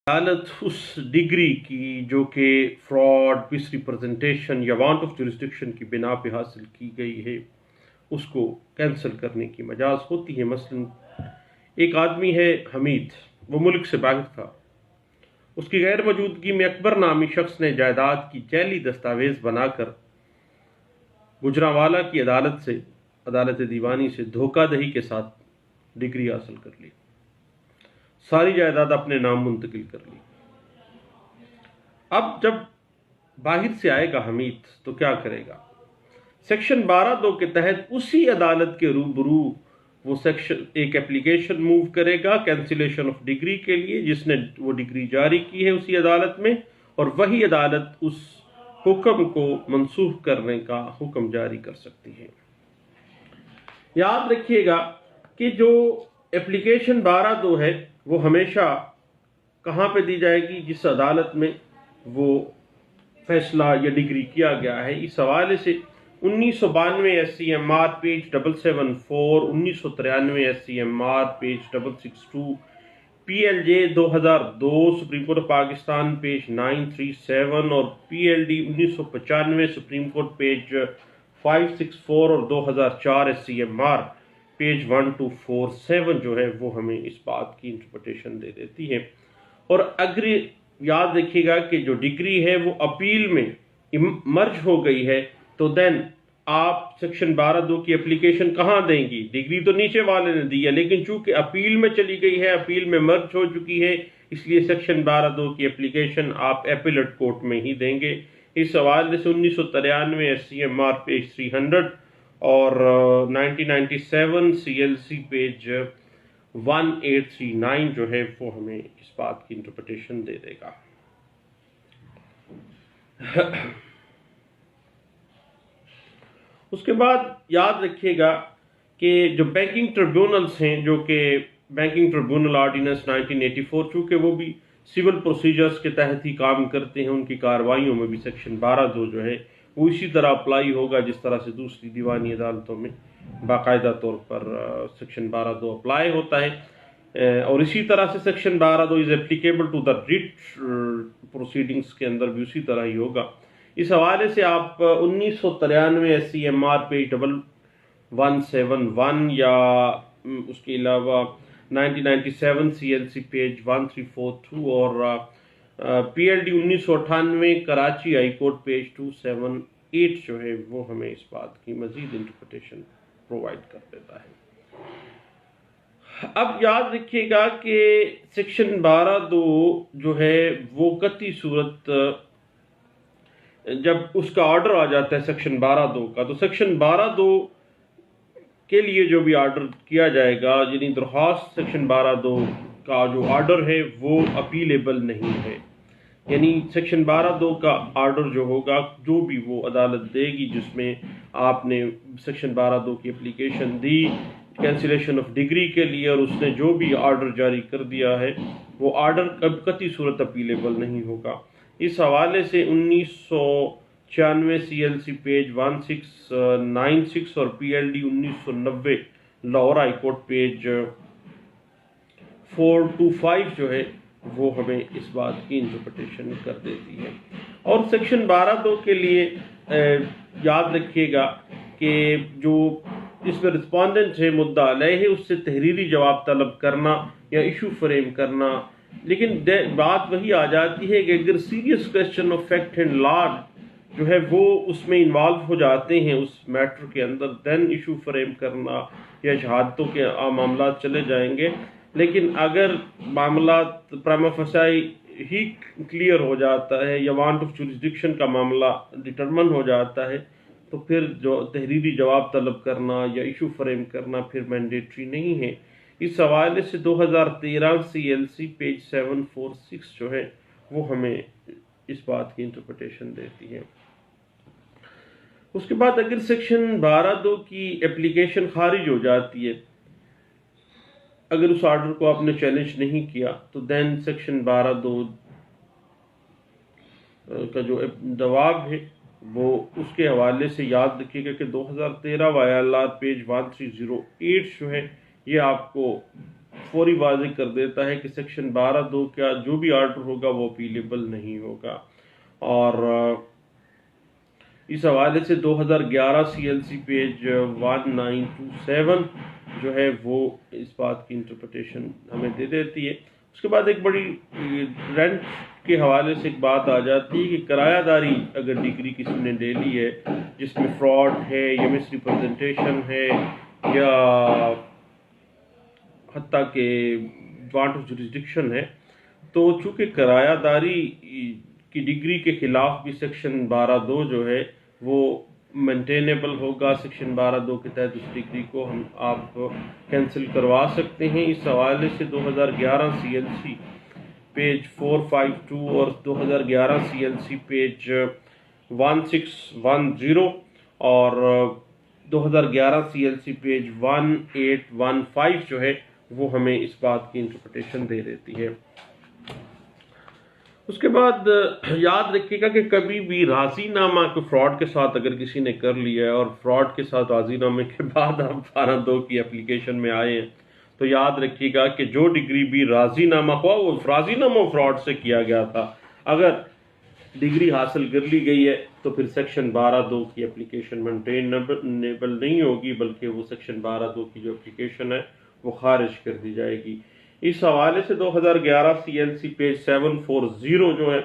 عدالت اس ڈگری کی جو کہ فراڈ، مس ریپرزنٹیشن یا وانٹ آف جورسڈکشن کی بنا پہ حاصل کی گئی ہے، اس کو کینسل کرنے کی مجاز ہوتی ہے۔ مثلا ایک آدمی ہے حمید، وہ ملک سے باہر تھا، اس کی غیر موجودگی میں اکبر نامی شخص نے جائیداد کی جعلی دستاویز بنا کر گجرانوالہ کی عدالت سے، عدالت دیوانی سے دھوکہ دہی کے ساتھ ڈگری حاصل کر لی، ساری جائیداد اپنے نام منتقل کر لی۔ اب جب باہر سے آئے گا حمید تو کیا کرے گا؟ سیکشن 12(2) کے تحت اسی عدالت کے روبرو وہ ایک اپلیکیشن موو کرے گا کینسلیشن آف ڈگری کے لیے، جس نے وہ ڈگری جاری کی ہے اسی عدالت میں، اور وہی عدالت اس حکم کو منسوخ کرنے کا حکم جاری کر سکتی ہے۔ یاد رکھیے گا کہ جو اپلیکیشن 12(2) ہے وہ ہمیشہ کہاں پہ دی جائے گی؟ جس عدالت میں وہ فیصلہ یا ڈگری کیا گیا ہے۔ اس حوالے سے 1992 SCMR page 774، 1993 SCMR page 662، PLJ 2002 supreme court of Pakistan page 937، اور PLD 1995 سپریم کورٹ پیج 564، اور 2004 SCMR پیج 1247 جو ہے وہ ہمیں اس بات کی انٹرپریٹیشن دے دیتی ہے۔ اور اگر یاد رکھیے گا کہ جو ڈگری ہے وہ اپیل میں مرج ہو گئی ہے تو دین آپ سیکشن 12(2) کی اپلیکیشن کہاں دیں گی؟ ڈگری تو نیچے والے نے دی ہے، لیکن چونکہ اپیل میں چلی گئی ہے، اپیل میں مرج ہو چکی ہے، اس لیے سیکشن 12(2) کی اپلیکیشن آپ ایپیلیٹ کورٹ میں ہی دیں گے۔ اس حوالے سے 1993 SCMR پیج 300 اور 1997 CLC پیج 1839 جو ہے وہ ہمیں اس بات کی انٹرپریٹیشن دے دے گا۔ اس کے بعد یاد رکھیے گا کہ جو بینکنگ ٹریبیونلز ہیں، جو کہ بینکنگ ٹریبیونل آرڈیننس 1984، چونکہ وہ بھی سول پروسیجرز کے تحت ہی کام کرتے ہیں، ان کی کارروائیوں میں بھی سیکشن 12(2) جو ہے وہ اسی طرح اپلائی ہوگا جس طرح سے دوسری دیوانی عدالتوں میں باقاعدہ طور پر سیکشن 12(2) اپلائی ہوتا ہے، اور اسی طرح سے section 12(2) is applicable to the rate proceedings کے اندر بھی اسی طرح ہی ہوگا۔ اس حوالے سے آپ 1993 SCMR پیج 1171 یا اس کے علاوہ 1997 CLC پیج 1342 اور PLD 1998 Karachi high court page 278 جو ہے وہ ہمیں اس بات کی مزید انٹرپریٹیشن پرووائڈ کر دیتا ہے۔ اب یاد رکھیے گا کہ سیکشن 12(2) جو ہے وہ قطعی صورت جب اس کا آرڈر آ جاتا ہے سیکشن 12(2) کا، تو سیکشن 12(2) کے لیے جو بھی آرڈر کیا جائے گا، یعنی درخواست سیکشن 12(2) کا جو آرڈر ہے وہ اپیلیبل نہیں ہے۔ یعنی سیکشن 12(2) کا آرڈر جو ہوگا، جو بھی وہ عدالت دے گی جس میں آپ نے سیکشن 12(2) کی application the cancellation of degree کے لیے، اور اس نے جو بھی آرڈر جاری کر دیا ہے وہ آرڈر قطعی صورت اپیلیبل نہیں ہوگا۔ اس حوالے سے 1996 CLC پیج 1696 اور PLD 1990 Lahore high court page 425 جو ہے وہ ہمیں اس بات کی انٹرپریٹیشن کر دیتی ہے۔ اور سیکشن 12(2) کے لیے یاد رکھیے گا کہ جو اس میں رسپونڈنٹ ہے، مدعا علیہ ہے، اس سے تحریری جواب طلب کرنا یا ایشو فریم کرنا، لیکن بات وہی آ جاتی ہے کہ اگر serious question of fact and law جو ہے وہ اس میں انوالو ہو جاتے ہیں اس میٹر کے اندر، دین ایشو فریم کرنا یا شہادتوں کے معاملات چلے جائیں گے۔ لیکن اگر معاملات پرائما فیسی ہی کلیئر ہو جاتا ہے یا وانٹ آف جورسڈکشن کا معاملہ ڈٹرمن ہو جاتا ہے تو پھر جو تحریری جواب طلب کرنا یا ایشو فریم کرنا پھر مینڈیٹری نہیں ہے۔ اس حوالے سے 2013 CLC پیج 746 جو ہے وہ ہمیں اس بات کی انٹرپریٹیشن دیتی ہے۔ اس کے بعد اگر سیکشن 12(2) کی اپلیکیشن خارج ہو جاتی ہے، اگر اس آرڈر کو آپ نے چیلنج نہیں کیا، تو دین سیکشن 12(2) کا جو جواب ہے وہ اس کے حوالے سے یاد رکھیے گا کہ 2013 وایالات پیج 1308 جو ہے یہ آپ کو فوری واضح کر دیتا ہے کہ سیکشن 12(2) کا جو بھی آرڈر ہوگا وہ اپیلیبل نہیں ہوگا. اور اس حوالے سے 2011 CLC پیج 1927 جو ہے وہ اس بات کی انٹرپریٹیشن ہمیں دے دیتی ہے. اس کے بعد ایک بڑی رینٹ کے حوالے سے ایک بات آ جاتی ہے کہ کرایہ داری اگر ڈگری کسی نے لے لی ہے جس میں فراڈ ہے یا مس ریپرزنٹیشن ہے یا حتیٰ کہ وانٹ آف جوریسڈکشن ہے، تو چونکہ کرایہ داری کی ڈگری کے خلاف بھی سیکشن 12(2) جو ہے وہ مینٹینیبل ہوگا. سیکشن 12(2) کے تحت اس ڈگری کو آپ کینسل کروا سکتے ہیں. اس حوالے سے 2011 CLC پیج 452 اور 2011 CLC پیج 1610 اور 2011 CLC پیج 1815 جو ہے وہ ہمیں اس بات کی انٹرپریٹیشن دے دیتی ہے. اس کے بعد یاد رکھیے گا کہ کبھی بھی راضی نامہ کو فراڈ کے ساتھ اگر کسی نے کر لیا ہے اور فراڈ کے ساتھ راضی نامے کے بعد آپ 12(2) کی اپلیکیشن میں آئے ہیں تو یاد رکھیے گا کہ جو ڈگری بھی راضی نامہ ہوا وہ راضی نامہ فراڈ سے کیا گیا تھا، اگر ڈگری حاصل کر لی گئی ہے تو پھر سیکشن 12(2) کی اپلیکیشن مینٹینیبل نہیں ہوگی، بلکہ وہ سیکشن 12(2) کی جو اپلیکیشن ہے وہ خارج کر دی جائے گی. اس حوالے سے 2011 CLC پیج 740 جو ہے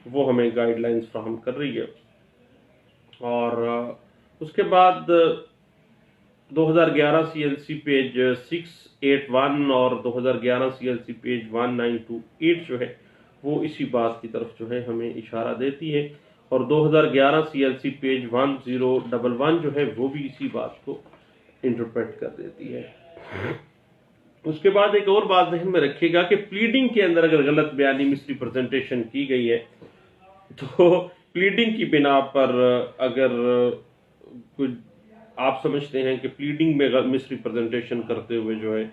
وہ ہمیں گائیڈ لائنز فراہم کر رہی ہے. اور اس کے بعد 2011 CLC پیج 681 اور 2011 CLC پیج 1928 جو ہے وہ اسی بات کی طرف جو ہے ہمیں اشارہ دیتی ہے، اور 2011 CLC پیج 1011 جو ہے وہ بھی اسی بات کو انٹرپریٹ کر دیتی ہے. اس کے بعد ایک اور بات ذہن میں رکھیے گا کہ پلیڈنگ کے اندر اگر غلط بیانی مس ریپرزنٹیشن کی گئی ہے تو پلیڈنگ کی بنا پر اگر کوئی آپ سمجھتے ہیں کہ پلیڈنگ میں مس ریپرزنٹیشن کرتے ہوئے جو ہے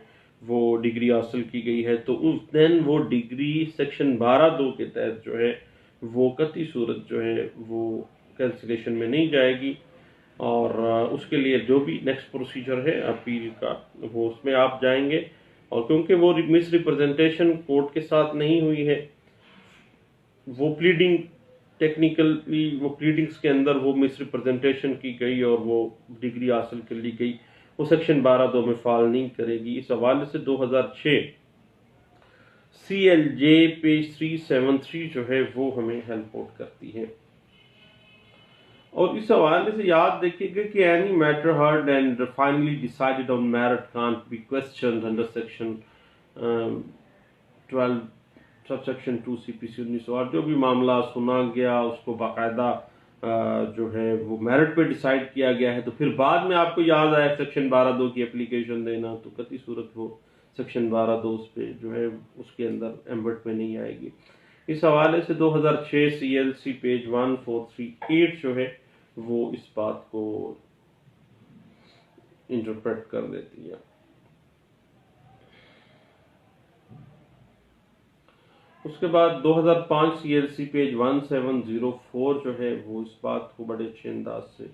وہ ڈگری حاصل کی گئی ہے تو اس دن وہ ڈگری سیکشن 12(2) کے تحت جو ہے وہ قطعی صورت جو ہے وہ کینسلیشن میں نہیں جائے گی، اور اس کے لیے جو بھی نیکسٹ پروسیجر ہے اپیل کا وہ اس میں آپ جائیں گے. اور کیونکہ وہ مس ریپرزنٹیشن کورٹ کے ساتھ نہیں ہوئی ہے، وہ پلیڈنگ ٹیکنیکلی وہ پلیڈنگز کے اندر وہ مس ریپرزنٹیشن کی گئی اور وہ ڈگری حاصل کر لی گئی، وہ سیکشن 12(2) میں فال نہیں کرے گی. اس حوالے سے 2006 CLJ پیج 373 جو ہے وہ ہمیں ہیلپ آؤٹ کرتی ہے. اور اس حوالے سے یاد رکھیے گا کہ any matter heard and finally decided on merit can't be questioned under section 12 subsection 2 CPC 19. اور جو بھی معاملہ سنا گیا اس کو باقاعدہ جو ہے وہ میرٹ پہ ڈیسائیڈ کیا گیا ہے تو پھر بعد میں آپ کو یاد آیا سیکشن 12(2) کی اپلیکیشن دینا تو قطعی صورت وہ سیکشن 12(2) اس پہ جو ہے اس کے اندر ایمبٹ میں نہیں آئے گی. اس حوالے سے 2006 CLC پیج 1438 جو ہے وہ اس بات کو انٹرپریٹ کر دیتی ہے. اس کے بعد 2005 CLC پیج 1704 جو ہے وہ اس بات کو بڑے اچھے انداز سے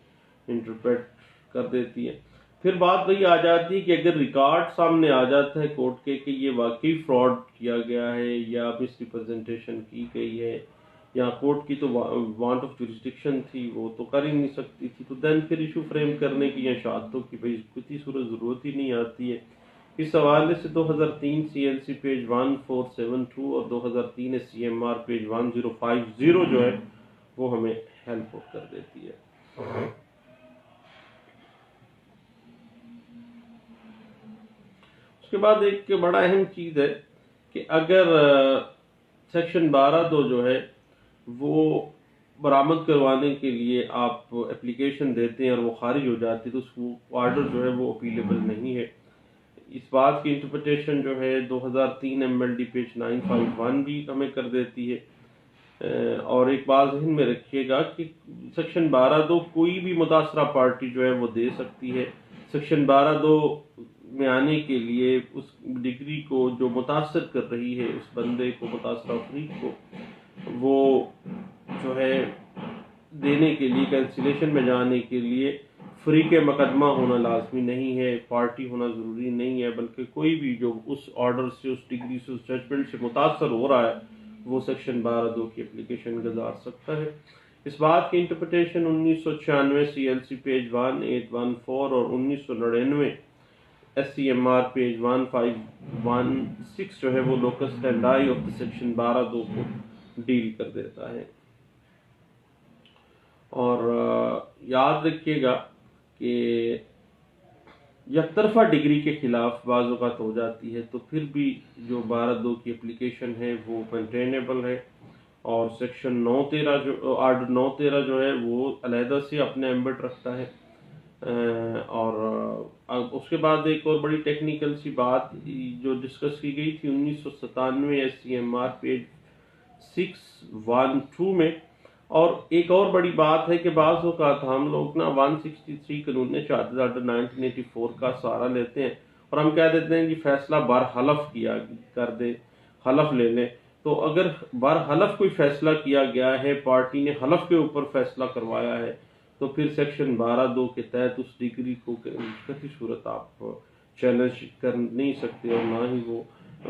انٹرپریٹ کر دیتی ہے. پھر بات وہی آ جاتی ہے کہ اگر ریکارڈ سامنے آ جاتا ہے کورٹ کے کہ یہ واقعی فراڈ کیا گیا ہے یا مس ریپرزنٹیشن کی گئی ہے یا کورٹ کی تو وانٹ آف جوریسڈکشن تھی وہ تو کر ہی نہیں سکتی تھی، تو دین پھر ایشو فریم کرنے کی یا شہادتوں کی بھائی کسی صورت ضرورت ہی نہیں آتی ہے. اس حوالے سے 2003 CLC پیج 1472 اور 2003 CMR پیج 1050 جو ہے وہ ہمیں ہیلپ کر دیتی ہے. اس کے بعد ایک بڑا اہم چیز ہے کہ اگر سیکشن 12(2) جو ہے وہ برآمد کروانے کے لیے آپ اپلیکیشن دیتے ہیں اور وہ خارج ہو جاتی ہے تو اس آرڈر جو ہے وہ اپیلیبل نہیں ہے. اس بات کی انٹرپریٹیشن جو ہے 2003 MLD پیج 951 بھی ہمیں کر دیتی ہے. اور ایک بات ذہن میں رکھیے گا کہ سیکشن 12(2) کوئی بھی متاثرہ پارٹی جو ہے وہ دے سکتی ہے. سیکشن 12(2) میں آنے کے لیے اس ڈگری کو جو متاثر کر رہی ہے اس بندے کو متاثرہ فریق کو وہ جو ہے دینے کے لیے کینسلیشن میں جانے کے لیے فریق مقدمہ ہونا لازمی نہیں ہے، پارٹی ہونا ضروری نہیں ہے، بلکہ کوئی بھی جو اس آرڈر سے، اس ڈگری سے، اس ججمنٹ سے متاثر ہو رہا ہے وہ سیکشن 12(2) کی اپلیکیشن گزار سکتا ہے۔ اس بات کی انٹرپریٹیشن 1996 CLC پیج 1814 اور 1999 SCMR پیج 1516 جو ہے وہ لوکس اسٹینڈائی آف سیکشن 12(2) کو ڈیل کر دیتا ہے۔ اور یاد رکھیے گا کہ یک طرفہ ڈگری کے خلاف بعض اوقات ہو جاتی ہے، تو پھر بھی جو 12(2) کی اپلیکیشن ہے وہ مینٹینیبل ہے، اور سیکشن 9(13) جو آرڈر 9(13) جو ہے وہ علیحدہ سے اپنے ایمبٹ رکھتا ہے۔ اور اب اس کے بعد ایک اور بڑی ٹیکنیکل سی بات جو ڈسکس کی گئی تھی 1997 SCMR پیج 612 میں، اور ایک اور بڑی بات ہے کہ بعض اوقات ہم لوگ نا 163 قانون شہادت آرڈر 1984 کا سہارا لیتے ہیں اور ہم کہہ دیتے ہیں کہ فیصلہ برحلف کیا کر دے، حلف لے لیں۔ تو اگر برحلف کوئی فیصلہ کیا گیا ہے، پارٹی نے حلف کے اوپر فیصلہ کروایا ہے، تو پھر سیکشن 12(2) کے تحت اس ڈگری کو کسی صورت آپ چیلنج کر نہیں سکتے، اور نہ ہی وہ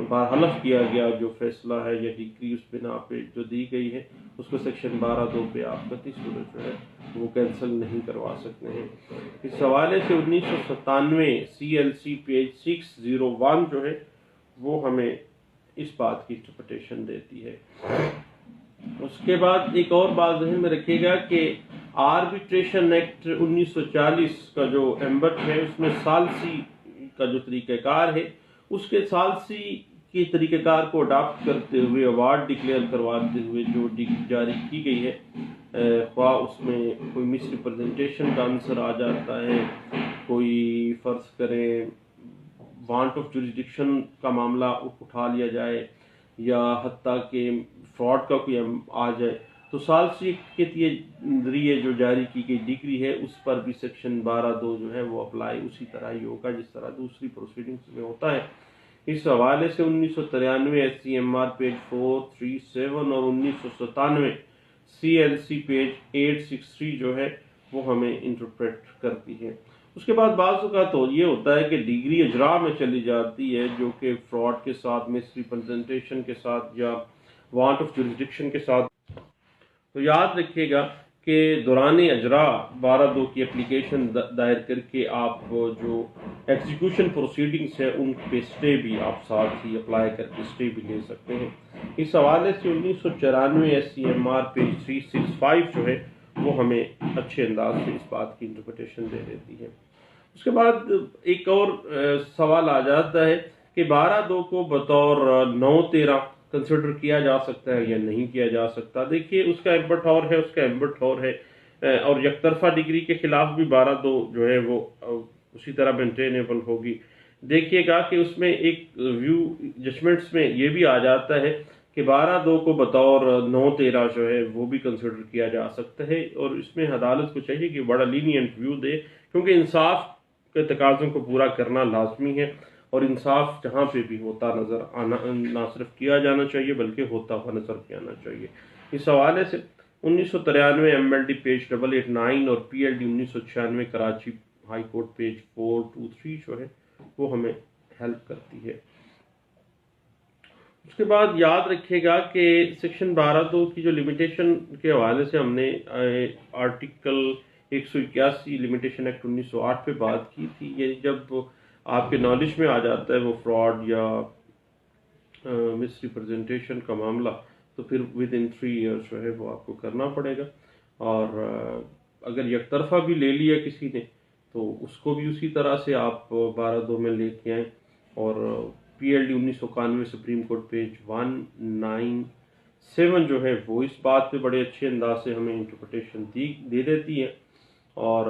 برحلف کیا گیا جو فیصلہ ہے یا ڈگری اس بنا پہ جو دی گئی ہے اس کو سیکشن 12(2) پہ آپ کسی صورت جو ہے وہ کینسل نہیں کروا سکتے ہیں۔ اس حوالے سے 1997 CLC پیج 601 جو ہے وہ ہمیں اس بات کی انٹرپریٹیشن دیتی ہے۔ اس کے بعد ایک اور بات ذہن میں رکھیے گا کہ آربیٹریشن ایکٹ 1940 کا جو ایمبٹ ہے اس میں ثالثی کا جو طریقہ کار ہے، اس کے ثالثی کے طریقہ کار کو اڈاپٹ کرتے ہوئے ایوارڈ ڈکلیئر کرواتے ہوئے جو ڈگری جاری کی گئی ہے، خواہ اس میں کوئی مس ریپرزنٹیشن کا عنصر آ جاتا ہے، کوئی فرض کریں وانٹ آف جوریسڈکشن کا معاملہ اٹھا لیا جائے، یا حتیٰ کہ فراڈ کا کوئی آ جائے، تو ثالثی کے ذریعے جو جاری کی گئی ڈگری ہے اس پر بھی سیکشن 12(2) جو ہے وہ اپلائی اسی طرح ہی ہوگا جس طرح دوسری پروسیڈنگز میں ہوتا ہے۔ اس حوالے سے 1993 SCMR پیج 437 اور 1997 CLC پیج 863 جو ہے وہ ہمیں انٹرپریٹ کرتی ہے۔ اس کے بعد بعض اوقات تو یہ ہوتا ہے کہ ڈگری اجرا میں چلی جاتی ہے جو کہ فراڈ کے ساتھ، مس ریپرزنٹیشن کے ساتھ، یا وانٹ آف جوریسڈکشن کے ساتھ۔ تو یاد رکھیے گا کہ دوران اجرا 12(2) کی اپلیکیشن دائر کر کے آپ جو ایگزیکیوشن پروسیڈنگز ہے ان پہ اسٹے بھی آپ ساتھ ہی اپلائی کر کے اسٹے بھی لے سکتے ہیں۔ اس حوالے سے 1994 SCMR پیج 365 جو ہے وہ ہمیں اچھے انداز سے اس بات کی انٹرپریٹیشن دے دیتی ہے۔ اس کے بعد ایک اور سوال آ جاتا ہے کہ 12(2) کو بطور 9(13) کنسیڈر کیا جا سکتا ہے یا نہیں کیا جا سکتا۔ دیکھیے اس کا ایمبٹ اور ہے، اس کا ایمبٹ اور ہے، اور یک طرفہ ڈگری کے خلاف بھی 12(2) جو ہے وہ اسی طرح مینٹینیبل ہوگی۔ دیکھیے گا کہ اس میں ایک ویو ججمنٹس میں یہ بھی آ جاتا ہے کہ 12(2) کو بطور 9(13) جو ہے وہ بھی کنسیڈر کیا جا سکتا ہے، اور اس میں عدالت کو چاہیے کہ بڑا لینینٹ ویو دے، کیونکہ انصاف کے تقاضوں کو پورا کرنا لازمی ہے، اور انصاف جہاں پہ بھی ہوتا نظر آنا نہ صرف کیا جانا چاہیے بلکہ ہوتا ہوا نظر بھی آنا چاہیے۔ اس حوالے سے 1993 MLD پیج 889 اور PLD 1996 Karachi high court page 423 جو ہے وہ ہمیں ہیلپ کرتی ہے۔ اس کے بعد یاد رکھیے گا کہ سیکشن 12(2) کی جو لمیٹیشن کے حوالے سے ہم نے آرٹیکل 181 لمیٹیشن ایکٹ 1908 پہ بات کی تھی، یعنی جب آپ کے نالج میں آ جاتا ہے وہ فراڈ یا مس ریپرزنٹیشن کا معاملہ، تو پھر ود ان 3 ایئرس جو ہے وہ آپ کو کرنا پڑے گا، اور اگر یک طرفہ بھی لے لیا کسی نے تو اس کو بھی اسی طرح سے آپ 12(2) میں لے کے آئیں۔ اور PLD 1991 سپریم کورٹ پیج 197 جو ہے وہ اس بات پہ بڑے اچھے انداز سے ہمیں انٹرپریٹیشن دے دیتی ہے، اور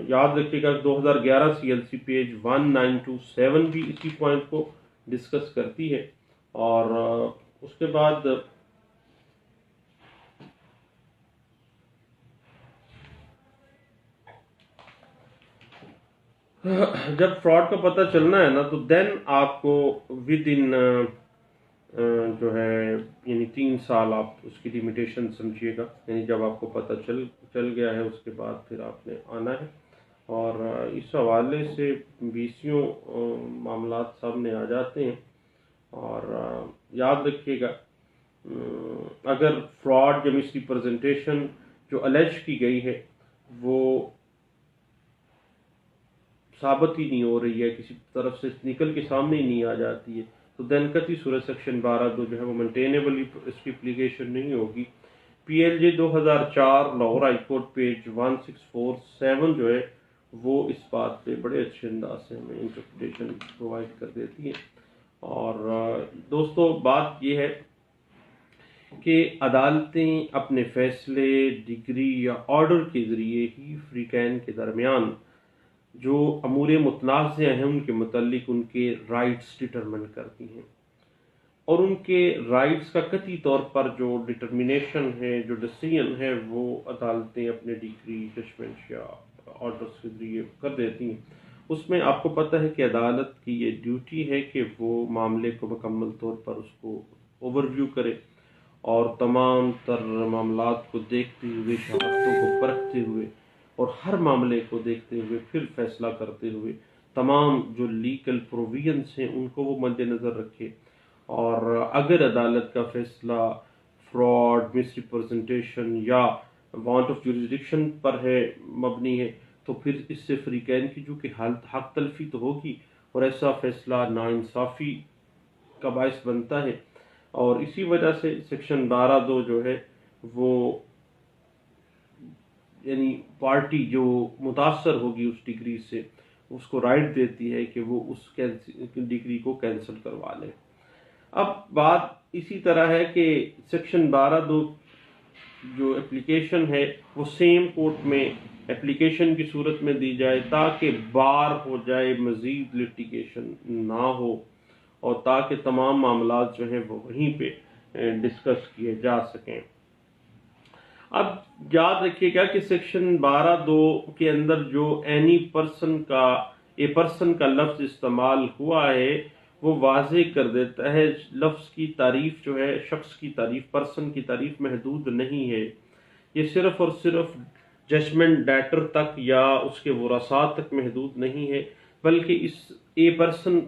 یاد رکھیے گا 2011 CLC پیج 1927 بھی اسی پوائنٹ کو ڈسکس کرتی ہے۔ اور اس کے بعد جب فراڈ کا پتہ چلنا ہے نا، تو دین آپ کو ود ان جو ہے یعنی 3 سال آپ اس کی لمیٹیشن سمجھیے گا، یعنی جب آپ کو پتہ چل گیا ہے اس کے بعد پھر آپ نے آنا ہے۔ اور اس حوالے سے بیسیوں معاملات سامنے آ جاتے ہیں، اور یاد رکھیے گا اگر فراڈ یا مس ریپرزنٹیشن جو الیج کی گئی ہے وہ ثابت ہی نہیں ہو رہی ہے، کسی طرف سے نکل کے سامنے ہی نہیں آ جاتی ہے، تو دین قطعی صورت سیکشن 12(2) جو ہے وہ مینٹینیبل اس کی اپلیکیشن نہیں ہوگی۔ پی ایل جے 2004 لاہور ہائی کورٹ پیج 1647 جو ہے وہ اس بات پہ بڑے اچھے انداز سے ہمیں انٹرپریٹیشن پرووائڈ کر دیتی ہے۔ اور دوستو بات یہ ہے کہ عدالتیں اپنے فیصلے ڈگری یا آرڈر کے ذریعے ہی فریقین کے درمیان جو امور متنازع ہیں ان کے متعلق ان کے رائٹس ڈٹرمن کرتی ہیں، اور ان کے رائٹس کا قطعی طور پر جو ڈٹرمنیشن ہے، جو ڈیسیژن ہے، وہ عدالتیں اپنے ڈگری ججمنٹ یا آرڈرس کے ذریعے کر دیتی ہیں۔ اس میں آپ کو پتہ ہے کہ عدالت کی یہ ڈیوٹی ہے کہ وہ معاملے کو مکمل طور پر اس کو اوور ویو کرے، اور تمام تر معاملات کو دیکھتے ہوئے، شہادتوں کو پرکھتے ہوئے اور ہر معاملے کو دیکھتے ہوئے پھر فیصلہ کرتے ہوئے تمام جو لیگل پروویژنس ہیں ان کو وہ مد نظر رکھے۔ اور اگر عدالت کا فیصلہ فراڈ، مس ریپرزنٹیشن یا وانٹ آف جوریسڈکشن پر ہے، مبنی ہے، تو پھر اس سے فریقین کی جو کہ حق تلفی تو ہوگی، اور ایسا فیصلہ ناانصافی کا باعث بنتا ہے۔ اور اسی وجہ سے سیکشن 12(2) جو ہے وہ یعنی پارٹی جو متاثر ہوگی اس ڈگری سے اس کو رائٹ دیتی ہے کہ وہ اس ڈگری کو کینسل کروا لے۔ اب بات اسی طرح ہے کہ سیکشن 12(2) جو اپلیکیشن ہے وہ سیم کورٹ میں اپلیکیشن کی صورت میں دی جائے تاکہ بار ہو جائے، مزید لٹیگیشن نہ ہو، اور تاکہ تمام معاملات جو ہیں وہ وہیں پہ ڈسکس کیے جا سکیں۔ اب یاد رکھیے گا کہ سیکشن 12(2) کے اندر جو اے پرسن کا لفظ استعمال ہوا ہے وہ واضح کر دیتا ہے لفظ کی تعریف جو ہے، شخص کی تعریف، پرسن کی تعریف محدود نہیں ہے، یہ صرف اور صرف ججمنٹ ڈیٹر تک یا اس کے ورثاء تک محدود نہیں ہے، بلکہ اس اے پرسن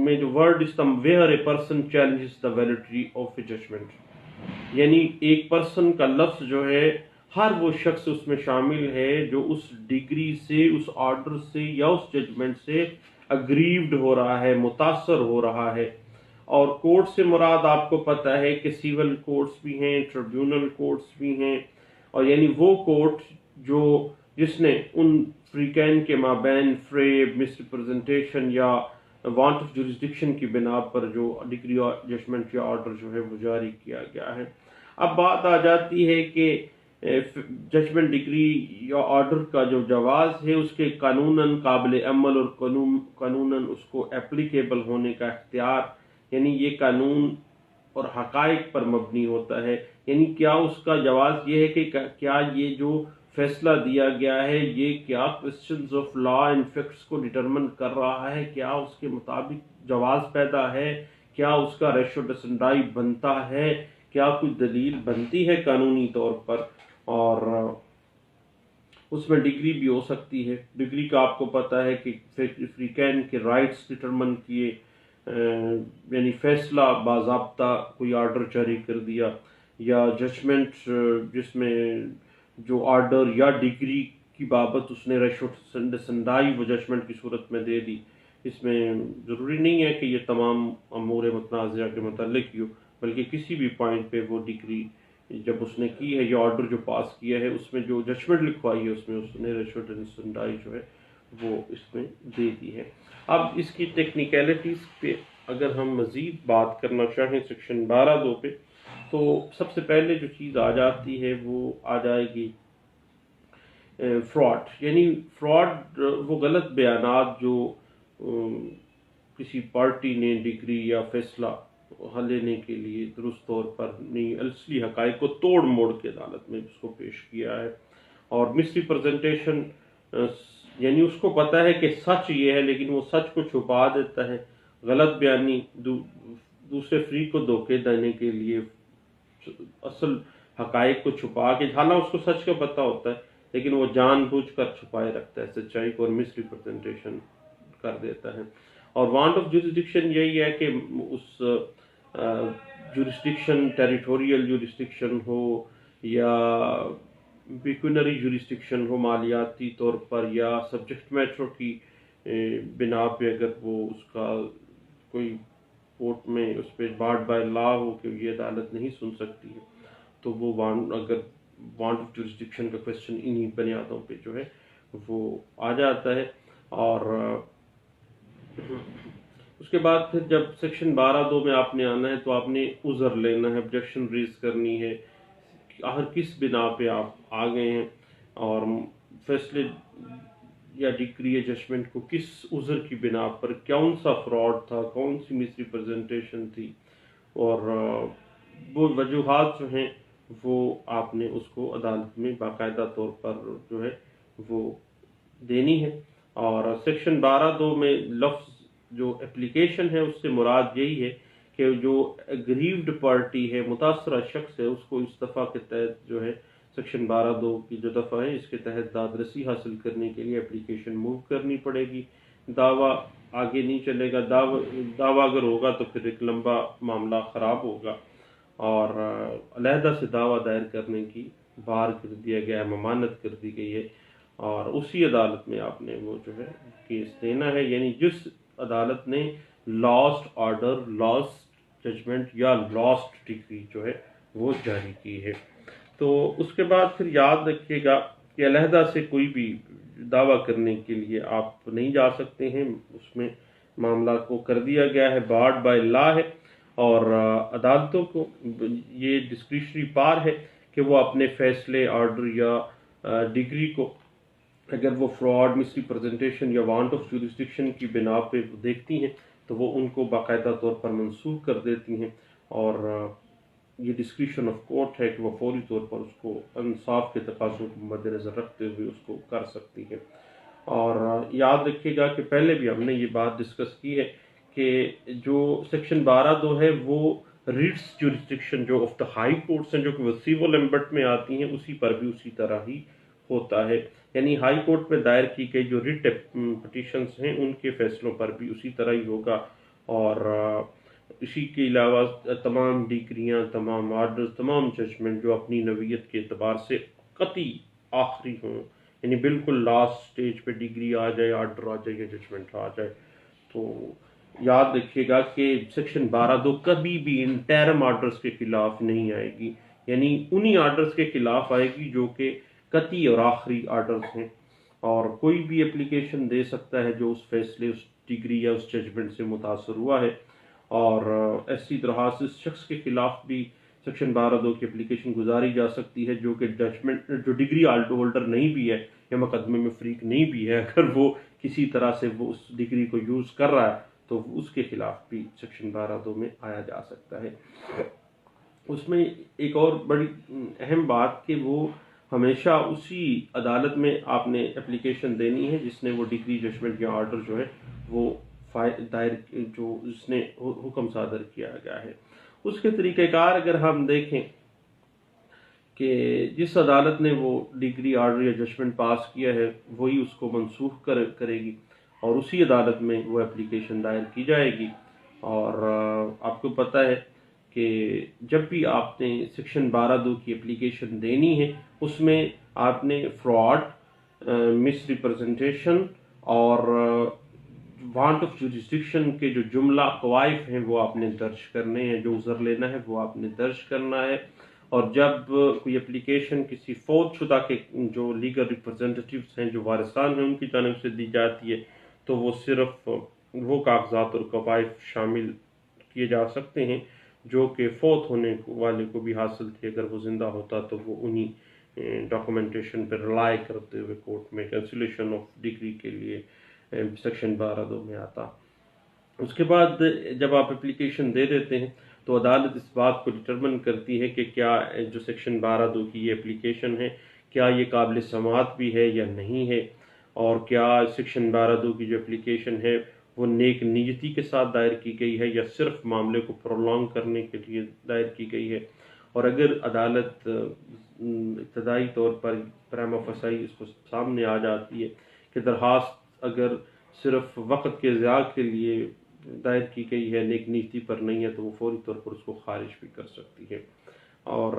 میں جو word where a person challenges the validity of a judgment, یعنی ایک پرسن کا لفظ جو ہے ہر وہ شخص اس میں شامل ہے جو اس ڈگری سے، اس آرڈر سے یا اس ججمنٹ سے اگریوڈ ہو رہا ہے، متاثر ہو رہا ہے۔ اور کورٹ سے مراد آپ کو پتہ ہے کہ سیول کورٹس بھی ہیں، ٹریبیونل کورٹس بھی ہیں، اور یعنی وہ کورٹ جس نے ان فریقین کے مابین فریب، مس ریپرزنٹیشن یا وانٹ آف جوریسڈکشن کی بنا پر جو ڈگری ججمنٹ یا آرڈر جو ہے وہ جاری کیا گیا ہے۔ اب بات آ جاتی ہے کہ ججمنٹ ڈگری یا آرڈر کا جو جواز ہے اس کے قانوناً قابل عمل اور قانوناً اس کو اپلیکیبل ہونے کا اختیار، یعنی یہ قانون اور حقائق پر مبنی ہوتا ہے، یعنی کیا اس کا جواز یہ ہے کہ کیا یہ جو فیصلہ دیا گیا ہے یہ کیا questions of law and facts کو ڈٹرمن کر رہا ہے، کیا اس کے مطابق جواز پیدا ہے، کیا اس کا ریشو ڈسنڈائی بنتا ہے، کیا کوئی دلیل بنتی ہے قانونی طور پر۔ اور اس میں ڈگری بھی ہو سکتی ہے۔ ڈگری کا آپ کو پتہ ہے کہ فریقین کے رائٹس ڈٹرمن کیے، یعنی فیصلہ باضابطہ کوئی آرڈر جاری کر دیا، یا ججمنٹ جس میں جو آرڈر یا ڈگری کی بابت اس نے ریشو ڈسنڈائی وہ ججمنٹ کی صورت میں دے دی۔ اس میں ضروری نہیں ہے کہ یہ تمام امور متنازعہ کے متعلق ہی ہو، بلکہ کسی بھی پوائنٹ پہ وہ ڈگری جب اس نے کی ہے یا آرڈر جو پاس کیا ہے اس میں جو ججمنٹ لکھوائی ہے اس میں اس نے ریشو ڈسنڈائی جو ہے وہ اس میں دے دی ہے۔ اب اس کی ٹیکنیکلٹیز پہ اگر ہم مزید بات کرنا چاہیں سیکشن 12(2) پہ، تو سب سے پہلے جو چیز آ جاتی ہے وہ آ جائے گی فراڈ، یعنی فراڈ وہ غلط بیانات جو کسی پارٹی نے ڈگری یا فیصلہ لینے کے لیے درست طور پر نہیں، اصلی حقائق کو توڑ موڑ کے عدالت میں اس کو پیش کیا ہے۔ اور مس ریپرزنٹیشن یعنی اس کو پتہ ہے کہ سچ یہ ہے لیکن وہ سچ کو چھپا دیتا ہے، غلط بیانی دوسرے فریق کو دھوکے دینے کے لیے اصل حقائق کو چھپا کے، حالانکہ اس کو سچ کا پتہ ہوتا ہے لیکن وہ جان بوجھ کر چھپائے رکھتا ہے سچائی کو اور مس ریپرزنٹیشن کر دیتا ہے. اور وانٹ آف جورسڈکشن یہی ہے کہ اس جورسڈکشن، ٹیریٹوریل جورسڈکشن ہو یا پیکونری جورسڈکشن ہو مالیاتی طور پر، یا سبجیکٹ میٹر کی بنا پہ اگر وہ اس کا کوئی کورٹ میں اس پہ بارڈ بائی لا ہو کہ یہ عدالت نہیں سن سکتی ہے، تو وہ اگر وانٹ آف جورسڈکشن کا کوشچن انہی بنیادوں پہ جو ہے وہ آ جاتا ہے. اور اس کے بعد پھر جب سیکشن 12(2) میں آپ نے آنا ہے تو آپ نے عذر لینا ہے، آبجیکشن ریز کرنی ہے، آخر کس بنا پہ آپ آ گئے ہیں اور فیصلے یا ڈگری یا ججمنٹ کو کس عذر کی بنا پر، کون سا فراڈ تھا، کون سی مس ریپرزنٹیشن تھی، اور وہ وجوہات جو ہیں وہ آپ نے اس کو عدالت میں باقاعدہ طور پر جو ہے وہ دینی ہے. اور سیکشن 12(2) میں لفظ جو اپلیکیشن ہے اس سے مراد یہی ہے کہ جو اگریوڈ پارٹی ہے، متاثرہ شخص ہے، اس کو اس دفعہ کے تحت جو ہے سیکشن 12(2) کی جو دفعہ ہے اس کے تحت داد رسی حاصل کرنے کے لیے اپلیکیشن موو کرنی پڑے گی. دعویٰ آگے نہیں چلے گا، دعویٰ اگر ہوگا تو پھر ایک لمبا معاملہ خراب ہوگا، اور علیحدہ سے دعویٰ دائر کرنے کی بار کر دیا گیا ہے، ممانعت کر دی گئی ہے، اور اسی عدالت میں آپ نے وہ جو ہے کیس دینا ہے. یعنی جس عدالت نے لاسٹ آرڈر، لاسٹ ججمنٹ یا لاسٹ ڈگری جو ہے وہ جاری کی ہے. تو اس کے بعد پھر یاد رکھیے گا کہ علیحدہ سے کوئی بھی دعویٰ کرنے کے لیے آپ نہیں جا سکتے ہیں، اس میں معاملہ کو کر دیا گیا ہے، بارڈ بائی لا ہے، اور عدالتوں کو یہ ڈسکریشنری پار ہے کہ وہ اپنے فیصلے، آرڈر یا ڈگری کو اگر وہ فراڈ، مس ریپرزنٹیشن یا وانٹ آف جورسڈکشن کی بنا پہ دیکھتی ہیں تو وہ ان کو باقاعدہ طور پر منسوخ کر دیتی ہیں، اور یہ ڈسکریشن آف کورٹ ہے کہ وہ فوری طور پر اس کو انصاف کے تقاضوں کو مد نظر رکھتے ہوئے اس کو کر سکتی ہے. اور یاد رکھیے گا کہ پہلے بھی ہم نے یہ بات ڈسکس کی ہے کہ جو سیکشن 12(2) ہے وہ ریٹس جورسڈکشن جو آف دا ہائی کورٹس ہیں جو کہ وہ سیول ایمبٹ میں آتی ہیں اسی پر بھی اسی طرح ہی ہوتا ہے. یعنی ہائی کورٹ میں دائر کی گئی جو ریٹ پٹیشنز ہیں ان کے فیصلوں پر بھی اسی طرح ہی ہوگا، اور اسی کے علاوہ تمام ڈگریاں، تمام آرڈرز، تمام ججمنٹ جو اپنی نوعیت کے اعتبار سے قطعی آخری ہوں، یعنی بالکل لاسٹ سٹیج پہ ڈگری آ جائے، آرڈر آ جائے یا ججمنٹ آ جائے، تو یاد رکھیے گا کہ سیکشن 12(2) کبھی بھی انٹرم آرڈرز کے خلاف نہیں آئے گی، یعنی انہی آرڈرز کے خلاف آئے گی جو کہ قطعی اور آخری آرڈرز ہیں، اور کوئی بھی اپلیکیشن دے سکتا ہے جو اس فیصلے، اس ڈگری یا اس ججمنٹ سے متاثر ہوا ہے. اور ایسی طرح سے اس شخص کے خلاف بھی سیکشن 12(2) کی اپلیکیشن گزاری جا سکتی ہے جو کہ ججمنٹ، جو ڈگری ہولڈر نہیں بھی ہے یا مقدمے میں فریق نہیں بھی ہے، اگر وہ کسی طرح سے وہ اس ڈگری کو یوز کر رہا ہے تو اس کے خلاف بھی سیکشن 12(2) میں آیا جا سکتا ہے. اس میں ایک اور بڑی اہم بات کہ وہ ہمیشہ اسی عدالت میں آپ نے اپلیکیشن دینی ہے جس نے وہ ڈگری، ججمنٹ یا آرڈر جو ہے وہ دائر، جو اس نے حکم صادر کیا گیا ہے. اس کے طریقہ کار اگر ہم دیکھیں کہ جس عدالت نے وہ ڈگری، آرڈر یا ججمنٹ پاس کیا ہے وہی اس کو منسوخ کرے گی، اور اسی عدالت میں وہ اپلیکیشن دائر کی جائے گی. اور آپ کو پتہ ہے کہ جب بھی آپ نے سیکشن 12(2) کی اپلیکیشن دینی ہے اس میں آپ نے فراڈ، مس ریپرزنٹیشن اور وانٹ آف جورسڈکشن کے جو جملہ قوائف ہیں وہ آپ نے درج کرنے ہیں، جو عذر لینا ہے وہ آپ نے درج کرنا ہے. اور جب کوئی اپلیکیشن کسی فوت شدہ کے جو لیگل ریپرزنٹیٹیوز ہیں، جو وارثان ہیں، ان کی جانب سے دی جاتی ہے تو وہ صرف وہ کاغذات اور قوائف شامل کیے جا سکتے ہیں جو کہ فوت ہونے والے کو بھی حاصل تھے. اگر وہ زندہ ہوتا تو وہ انہی ڈاکومنٹیشن پر رلائی کرتے ہوئے کورٹ میں کینسلیشن آف ڈگری کے لیے سیکشن 12(2) میں آتا. اس کے بعد جب آپ اپلیکیشن دے دیتے ہیں تو عدالت اس بات کو ڈٹرمن کرتی ہے کہ کیا جو سیکشن 12(2) کی یہ اپلیکیشن ہے کیا یہ قابل سماعت بھی ہے یا نہیں ہے، اور کیا سیکشن 12(2) کی جو اپلیکیشن ہے وہ نیک نیتی کے ساتھ دائر کی گئی ہے یا صرف معاملے کو پرولونگ کرنے کے لیے دائر کی گئی ہے، اور اگر عدالت ابتدائی طور پر پریما فسائی اس کو سامنے آ جاتی ہے کہ درخواست اگر صرف وقت کے ضیاع کے لیے دائر کی گئی ہے، نیک نیتی پر نہیں ہے، تو وہ فوری طور پر اس کو خارج بھی کر سکتی ہے۔ اور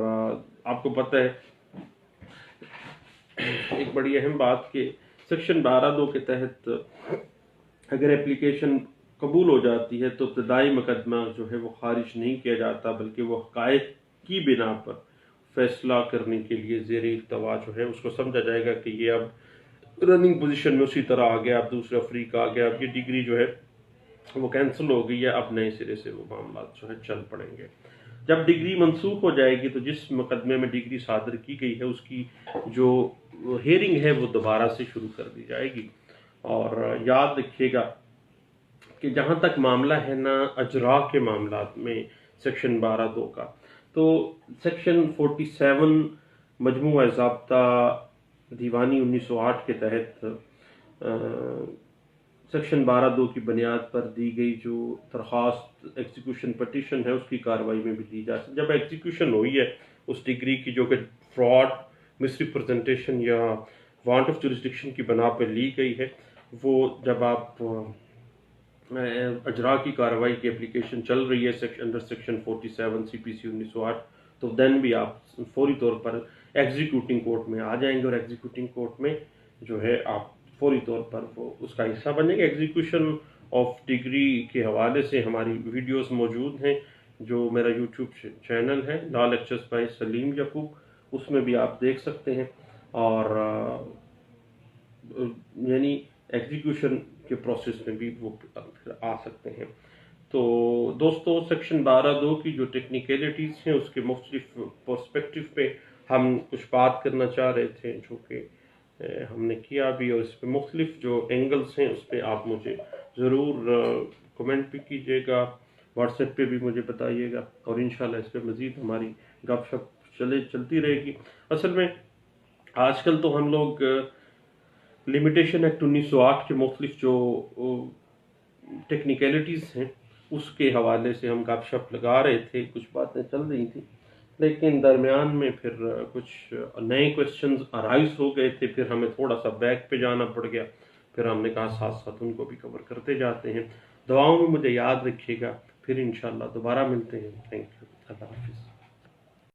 آپ کو پتہ ہے ایک بڑی اہم بات کہ سیکشن 12(2) کے تحت اگر اپلیکیشن قبول ہو جاتی ہے تو ابتدائی مقدمہ جو ہے وہ خارج نہیں کیا جاتا، بلکہ وہ حقائق کی بنا پر فیصلہ کرنے کے لیے زیر التوا جو ہے اس کو سمجھا جائے گا کہ یہ اب رننگ پوزیشن میں اسی طرح آ گیا، اب دوسرا فریق آ گیا، اب یہ ڈگری جو ہے وہ کینسل ہو گئی ہے، اب نئے سرے سے وہ معاملات جو ہے چل پڑیں گے۔ جب ڈگری منسوخ ہو جائے گی تو جس مقدمے میں ڈگری صادر کی گئی ہے اس کی جو ہیئرنگ ہے وہ دوبارہ سے شروع کر دی جائے گی۔ اور یاد رکھیے گا کہ جہاں تک معاملہ ہے نا اجراء کے معاملات میں سیکشن 12(2) کا، تو سیکشن 47 مجموعہ ضابطہ دیوانی 1908 کے تحت سیکشن 12(2) کی بنیاد پر دی گئی جو درخواست ایگزیکیوشن پٹیشن ہے اس کی کارروائی میں بھی دی جا سکتی۔ جب ایگزیکیوشن ہوئی ہے اس ڈگری کی جو کہ فراڈ، مس ریپرزنٹیشن یا وانٹ آف جورسڈکشن کی بنا پر لی گئی ہے، وہ جب آپ اجراء کی کارروائی کی اپلیکیشن چل رہی ہے انڈر سیکشن 47 CPC 1908، تو دین بھی آپ فوری طور پر ایگزیکیوٹنگ کورٹ میں آ جائیں گے، اور ایگزیکیوٹنگ کورٹ میں جو ہے آپ فوری طور پر وہ اس کا حصہ بنیں گے۔ ایگزیکیوشن آف ڈگری کے حوالے سے ہماری ویڈیوز موجود ہیں، جو میرا یوٹیوب چینل ہے لا لیکچرز بائی سلیم یعقوب، اس میں بھی آپ دیکھ سکتے ہیں، اور یعنی ایگزیکیوشن کے پروسیس میں بھی وہ آ سکتے ہیں۔ تو دوستو سیکشن 12(2) کی جو ٹیکنیکلٹیز ہیں اس کے مختلف پرسپیکٹو پہ ہم کچھ بات کرنا چاہ رہے تھے، جو کہ ہم نے کیا بھی، اور اس پہ مختلف جو اینگلز ہیں اس پہ آپ مجھے ضرور کمنٹ بھی کیجیے گا، واٹس ایپ پہ بھی مجھے بتائیے گا، اور انشاءاللہ اس پہ مزید ہماری گپ شپ چلتی رہے گی۔ اصل میں آج کل تو ہم لوگ لمیٹیشن ایکٹ 1908 کے مختلف جو ٹیکنیکلٹیز ہیں اس کے حوالے سے ہم گپ شپ لگا رہے تھے، کچھ باتیں چل رہی تھیں، لیکن درمیان میں پھر کچھ نئے کویسچنز ارائز ہو گئے تھے، پھر ہمیں تھوڑا سا بیک پہ جانا پڑ گیا، پھر ہم نے کہا ساتھ ساتھ ان کو بھی کور کرتے جاتے ہیں۔ دعاؤں میں مجھے یاد رکھیے گا، پھر انشاءاللہ دوبارہ ملتے ہیں۔ تھینک یو، اللہ حافظ۔